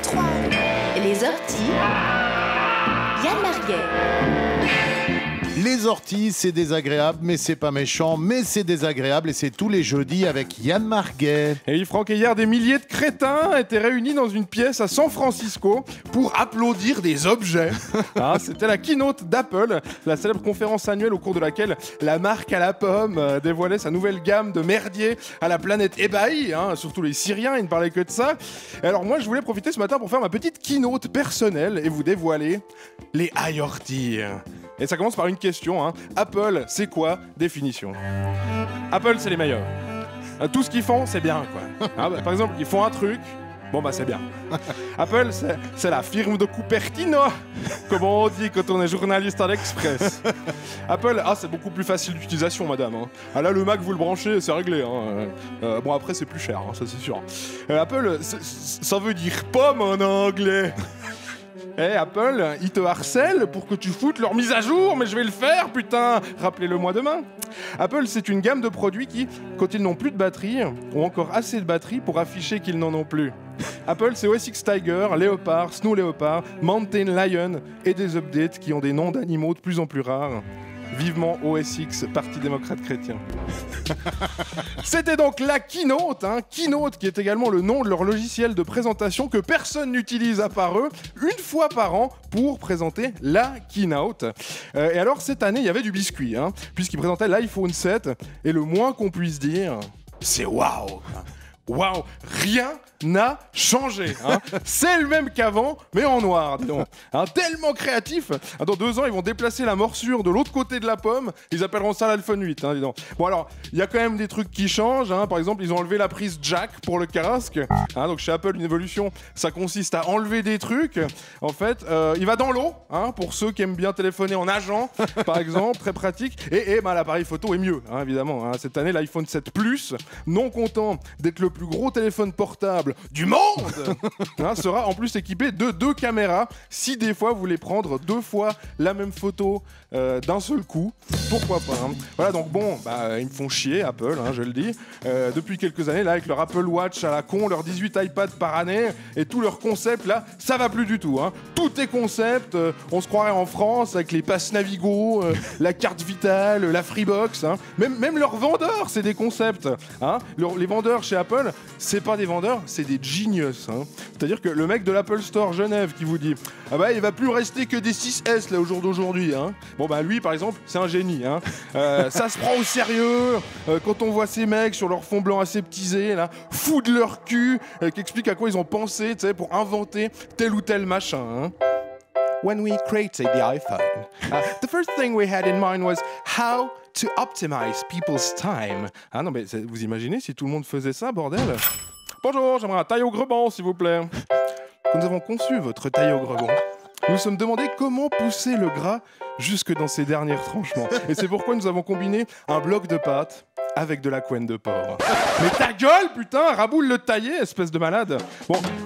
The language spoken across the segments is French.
3. Les orties. Yann Marguet. Les orties, c'est désagréable, mais c'est pas méchant, mais c'est désagréable et c'est tous les jeudis avec Yann Marguet. Et oui, Franck, et hier, des milliers de crétins étaient réunis dans une pièce à San Francisco pour applaudir des objets. C'était la keynote d'Apple, la célèbre conférence annuelle au cours de laquelle la marque à la pomme dévoilait sa nouvelle gamme de merdier à la planète ébahie, surtout les Syriens, ils ne parlaient que de ça. Et alors moi, je voulais profiter ce matin pour faire ma petite keynote personnelle et vous dévoiler les ayortis. Et ça commence par une question, Apple, c'est quoi? Définition. Apple, c'est les meilleurs. Tout ce qu'ils font, c'est bien, quoi. Par exemple, ils font un truc, c'est bien. Apple, c'est la firme de Cupertino, comme on dit quand on est journaliste à l'Express. Apple, c'est beaucoup plus facile d'utilisation, madame. Là, le Mac, vous le branchez, c'est réglé. Après, c'est plus cher, ça c'est sûr. Apple, ça veut dire pomme en anglais. Apple, ils te harcèlent pour que tu foutes leur mise à jour, mais je vais le faire, putain. Rappelez-le-moi demain. Apple, c'est une gamme de produits qui, quand ils n'ont plus de batterie, ont encore assez de batterie pour afficher qu'ils n'en ont plus. Apple, c'est OS X Tiger, Léopard, Snow Léopard, Mountain Lion et des updates qui ont des noms d'animaux de plus en plus rares. Vivement OS X, Parti démocrate chrétien. C'était donc la Keynote, Keynote qui est également le nom de leur logiciel de présentation que personne n'utilise à part eux, une fois par an pour présenter la Keynote. Et alors cette année, il y avait du biscuit, puisqu'ils présentaient l'iPhone 7, et le moins qu'on puisse dire, c'est waouh. Waouh, rien n'a changé. C'est le même qu'avant, mais en noir, dis donc. Tellement créatif. Dans 2 ans, ils vont déplacer la morsure de l'autre côté de la pomme. Ils appelleront ça l'iPhone 8, dis donc. Bon alors, il y a quand même des trucs qui changent. Par exemple, ils ont enlevé la prise jack pour le casque. Donc chez Apple, une évolution, ça consiste à enlever des trucs. En fait, il va dans l'eau, pour ceux qui aiment bien téléphoner en nageant, par exemple, très pratique. Et l'appareil photo est mieux, évidemment. Cette année, l'iPhone 7 Plus, non content d'être le plus gros téléphone portable du monde, sera en plus équipé de 2 caméras si des fois vous voulez prendre 2 fois la même photo d'un seul coup, pourquoi pas. Voilà, donc ils me font chier Apple, je le dis, depuis quelques années là avec leur Apple Watch à la con, leurs 18 iPads par année et tout leur concept là, ça va plus du tout. Tout est concept, on se croirait en France avec les passes Navigo, la carte vitale, la Freebox, même leurs vendeurs c'est des concepts. Les vendeurs chez Apple, c'est pas des vendeurs, c'est des genius. C'est-à-dire que le mec de l'Apple Store Genève qui vous dit il va plus rester que des 6S là au jour d'aujourd'hui. Lui par exemple, c'est un génie. Ça se prend au sérieux quand on voit ces mecs sur leur fond blanc aseptisé là, fous de leur cul, qui expliquent à quoi ils ont pensé, pour inventer tel ou tel machin. When we created the iPhone, the first thing we had in mind was how to optimize people's time. Vous imaginez si tout le monde faisait ça, bordel? Bonjour, j'aimerais un taille au grebon, s'il vous plaît. Quand nous avons conçu votre taille au grebon, nous nous sommes demandé comment pousser le gras jusque dans ses derniers retranchements. Et c'est pourquoi nous avons combiné un bloc de pâte avec de la couenne de porc. Mais ta gueule, putain, raboule le taillé, espèce de malade.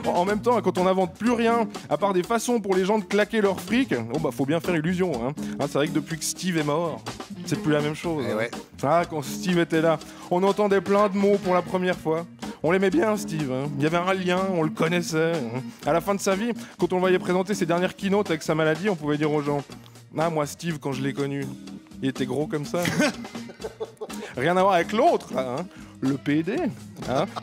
En même temps, quand on n'invente plus rien, à part des façons pour les gens de claquer leur fric, faut bien faire illusion. C'est vrai que depuis que Steve est mort, c'est plus la même chose. Ouais. Quand Steve était là, on entendait plein de mots pour la première fois. On l'aimait bien, Steve. Il y avait un lien, on le connaissait. À la fin de sa vie, quand on le voyait présenter ses dernières keynotes avec sa maladie, on pouvait dire aux gens moi, Steve, quand je l'ai connu, il était gros comme ça. Rien à voir avec l'autre, là, le PD.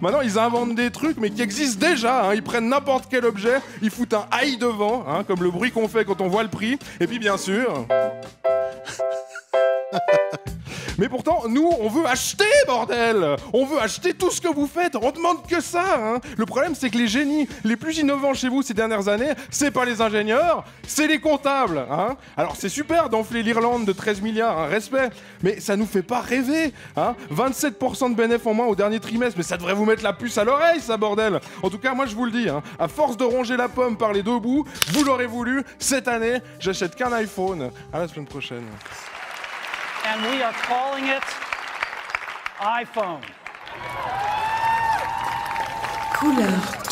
Maintenant, ils inventent des trucs, mais qui existent déjà. Ils prennent n'importe quel objet, ils foutent un aïe devant, comme le bruit qu'on fait quand on voit le prix. Et puis, bien sûr... Mais pourtant, nous, on veut acheter, bordel! On veut acheter tout ce que vous faites, on demande que ça, Le problème, c'est que les génies les plus innovants chez vous ces dernières années, c'est pas les ingénieurs, c'est les comptables, Alors, c'est super d'enfler l'Irlande de 13 milliards, respect, mais ça nous fait pas rêver, 27% de bénéfices en moins au dernier trimestre, mais ça devrait vous mettre la puce à l'oreille, ça, bordel! En tout cas, moi, je vous le dis, à force de ronger la pomme par les 2 bouts, vous l'aurez voulu, cette année, j'achète qu'un iPhone. À la semaine prochaine. And we are calling it iPhone. Couleur.